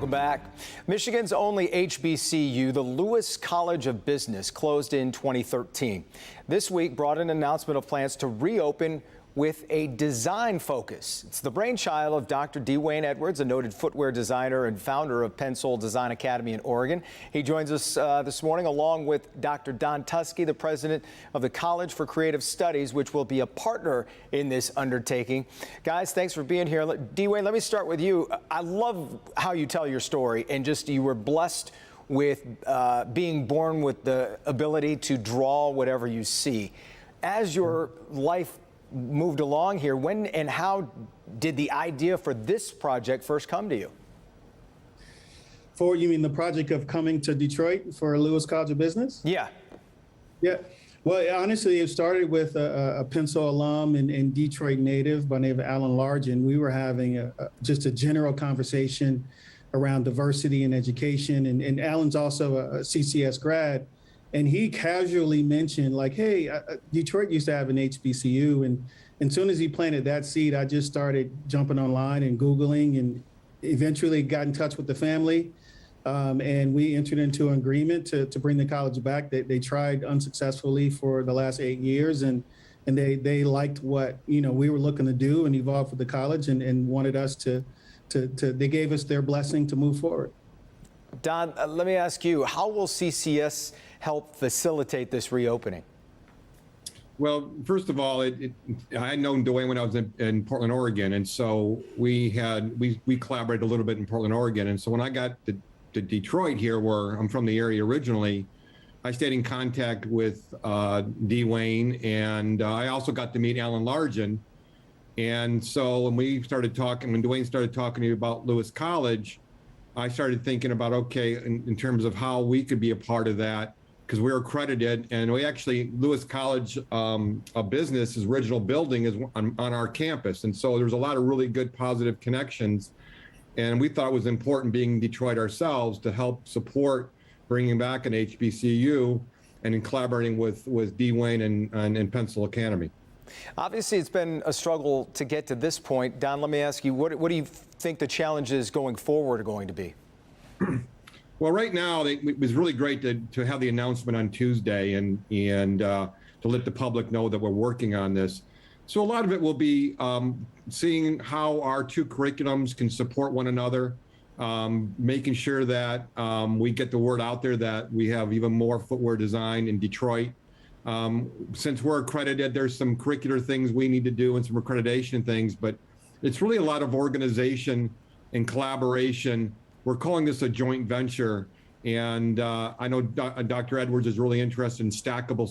Welcome back. Michigan's only HBCU, the Lewis College of Business, closed in 2013. This week brought an announcement of plans to reopen with a design focus. It's the brainchild of Dr. Dwayne Edwards, a noted footwear designer and founder of Pensole Design Academy in Oregon. He joins us this morning along with Dr. Don Tusky, the president of the College for Creative Studies, which will be a partner in this undertaking. Guys, thanks for being here. Dwayne, let me start with you. I love how you tell your story, and just you were blessed with being born with the ability to draw whatever you see. As your life moved along here, when and how did the idea for this project first come to you? You mean the project of coming to Detroit for Lewis College of Business? Yeah. Yeah. Well, honestly, it started with a Pensole alum and Detroit native by name of Alan Largen. We were having just a general conversation around diversity in education. And Alan's also a CCS grad. And he casually mentioned, like, hey, Detroit used to have an HBCU. And as soon as he planted that seed, I just started jumping online and Googling, and eventually got in touch with the family. And we entered into an agreement to bring the college back. They tried unsuccessfully for the last 8 years. And they liked what, we were looking to do and evolve for the college, and wanted us they gave us their blessing to move forward. Don, let me ask you, how will CCS help facilitate this reopening? Well, first of all, I had known Dwayne when I was in Portland, Oregon, and so we collaborated a little bit in Portland, Oregon. And so when I got to Detroit here, where I'm from the area originally, I stayed in contact with Dwayne, and I also got to meet Alan Largen. And so when Dwayne started talking to me about Lewis College, I started thinking about, okay, in terms of how we could be a part of that, because we're accredited, and Lewis College of Business' original building is on our campus. And so there's a lot of really good positive connections. And we thought it was important, being Detroit ourselves, to help support bringing back an HBCU and in collaborating with Dwayne and Pensole Academy. Obviously, it's been a struggle to get to this point. Don, let me ask you, what do you think the challenges going forward are going to be? Well, right now, it was really great to have the announcement on Tuesday and to let the public know that we're working on this. So a lot of it will be seeing how our two curriculums can support one another, making sure that we get the word out there that we have even more footwear design in Detroit. Since we're accredited, there's some curricular things we need to do and some accreditation things, but it's really a lot of organization and collaboration. We're calling this a joint venture, and I know Dr. Edwards is really interested in stackable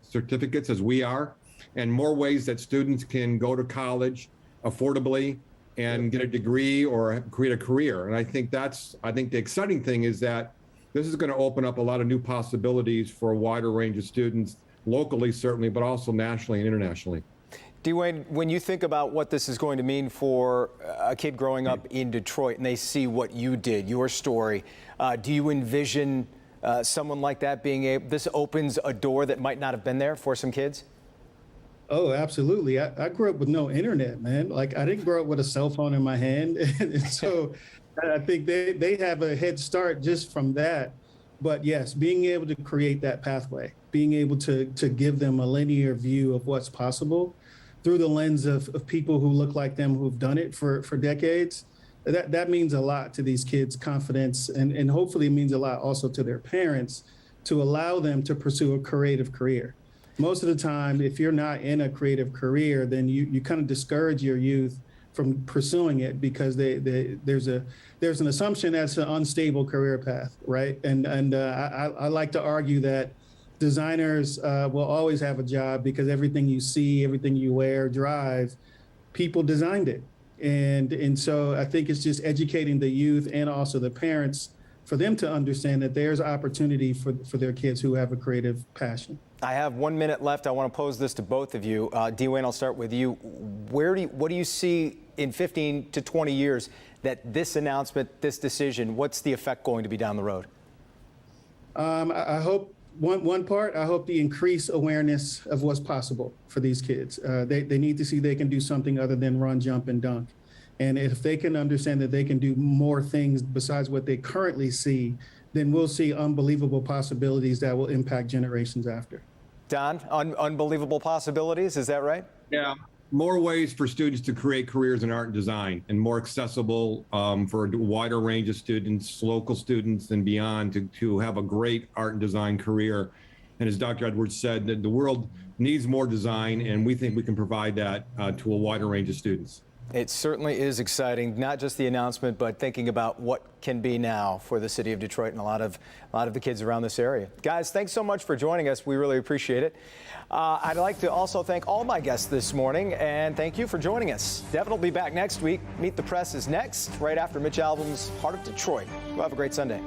certificates, as we are, and more ways that students can go to college affordably and get a degree or create a career. And I think the exciting thing is that this is going to open up a lot of new possibilities for a wider range of students, locally certainly, but also nationally and internationally. Dwayne, when you think about what this is going to mean for a kid growing up in Detroit and they see what you did, your story, do you envision someone like that being able, this opens a door that might not have been there for some kids? Oh, absolutely. I grew up with no internet, man. Like, I didn't grow up with a cell phone in my hand. And so I think they have a head start just from that. But yes, being able to create that pathway, being able to give them a linear view of what's possible through the lens of people who look like them, who've done it for decades, that means a lot to these kids' confidence, and hopefully it means a lot also to their parents, to allow them to pursue a creative career. Most of the time, if you're not in a creative career, then you kind of discourage your youth from pursuing it, because there's an assumption that's an unstable career path, right? And I like to argue that designers will always have a job, because everything you see, everything you wear, drive, people designed it. And so I think it's just educating the youth and also the parents for them to understand that there's opportunity for their kids who have a creative passion. I have 1 minute left. I want to pose this to both of you. Dwayne, I'll start with you. What do you see in 15 to 20 years that this announcement, this decision, what's the effect going to be down the road? I hope I hope the increased awareness of what's possible for these kids. They need to see they can do something other than run, jump, and dunk. And if they can understand that they can do more things besides what they currently see, then we'll see unbelievable possibilities that will impact generations after. Don, unbelievable possibilities, is that right? Yeah, more ways for students to create careers in art and design, and more accessible for a wider range of students, local students and beyond, to have a great art and design career. And as Dr. Edwards said, that the world needs more design, and we think we can provide that to a wider range of students. It certainly is exciting, not just the announcement, but thinking about what can be now for the city of Detroit and a lot of the kids around this area. Guys, thanks so much for joining us. We really appreciate it. I'd like to also thank all my guests this morning, and thank you for joining us. Devin will be back next week. Meet the Press is next, right after Mitch Albom's Heart of Detroit. Well, have a great Sunday.